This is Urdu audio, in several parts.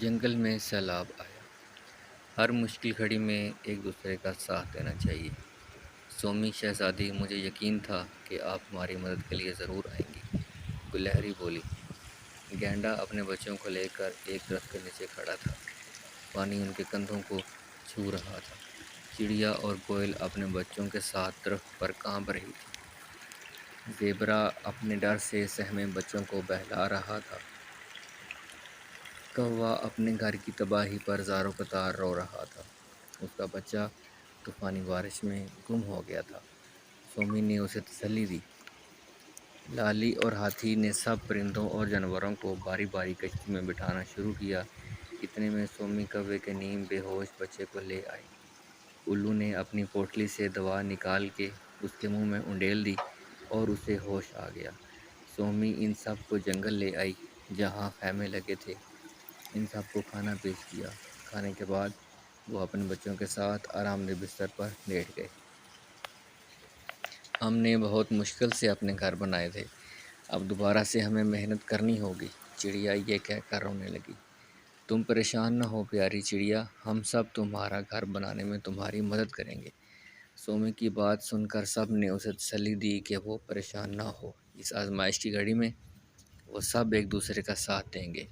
جنگل میں سیلاب آیا۔ ہر مشکل گھڑی میں ایک دوسرے کا ساتھ دینا چاہیے۔ سومی شہزادی، مجھے یقین تھا کہ آپ ہماری مدد کے لیے ضرور آئیں گی، گلہری بولی۔ گینڈا اپنے بچوں کو لے کر ایک درخت کے نیچے کھڑا تھا، پانی ان کے کندھوں کو چھو رہا تھا۔ چڑیا اور کوئل اپنے بچوں کے ساتھ درخت پر کانپ رہی تھی۔ زیبرا اپنے ڈر سے سہمے بچوں کو بہلا رہا تھا۔ کوا اپنے گھر کی تباہی پر زاروں قطار رو رہا تھا، اس کا بچہ طوفانی بارش میں گم ہو گیا تھا۔ سومی نے اسے تسلی دی۔ لالی اور ہاتھی نے سب پرندوں اور جانوروں کو باری باری کشتی میں بٹھانا شروع کیا۔ اتنے میں سومی کوے کے نیم بے ہوش بچے کو لے آئی۔ الو نے اپنی پوٹلی سے دوا نکال کے اس کے منہ میں انڈیل دی اور اسے ہوش آ گیا۔ سومی ان سب کو جنگل لے آئی جہاں خیمے لگے تھے۔ ان سب کو کھانا پیش کیا۔ کھانے کے بعد وہ اپنے بچوں کے ساتھ آرام دہ بستر پر لیٹ گئے۔ ہم نے بہت مشکل سے اپنے گھر بنائے تھے، اب دوبارہ سے ہمیں محنت کرنی ہوگی، چڑیا یہ کہہ کر رونے لگی۔ تم پریشان نہ ہو پیاری چڑیا، ہم سب تمہارا گھر بنانے میں تمہاری مدد کریں گے۔ سومی کی بات سن کر سب نے اسے تسلی دی کہ وہ پریشان نہ ہو۔ اس آزمائش کی گھڑی میں وہ سب ایک دوسرے کا ساتھ دیں گے،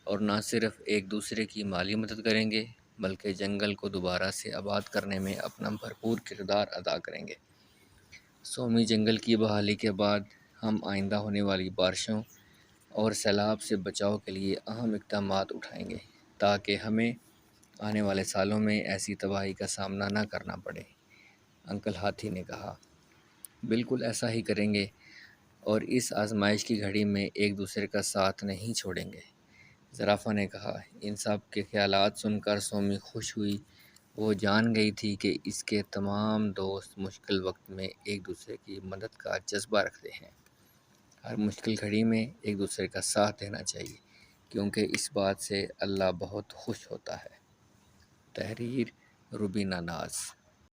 اور نہ صرف ایک دوسرے کی مالی مدد کریں گے بلکہ جنگل کو دوبارہ سے آباد کرنے میں اپنا بھرپور کردار ادا کریں گے۔ سومی جنگل کی بحالی کے بعد ہم آئندہ ہونے والی بارشوں اور سیلاب سے بچاؤ کے لیے اہم اقدامات اٹھائیں گے تاکہ ہمیں آنے والے سالوں میں ایسی تباہی کا سامنا نہ کرنا پڑے، انکل ہاتھی نے کہا۔ بالکل ایسا ہی کریں گے، اور اس آزمائش کی گھڑی میں ایک دوسرے کا ساتھ نہیں چھوڑیں گے، زرافہ نے کہا۔ ان سب کے خیالات سن کر سومی خوش ہوئی۔ وہ جان گئی تھی کہ اس کے تمام دوست مشکل وقت میں ایک دوسرے کی مدد کا جذبہ رکھتے ہیں۔ ہر مشکل گھڑی میں ایک دوسرے کا ساتھ دینا چاہیے، کیونکہ اس بات سے اللہ بہت خوش ہوتا ہے۔ تحریر روبینہ ناز۔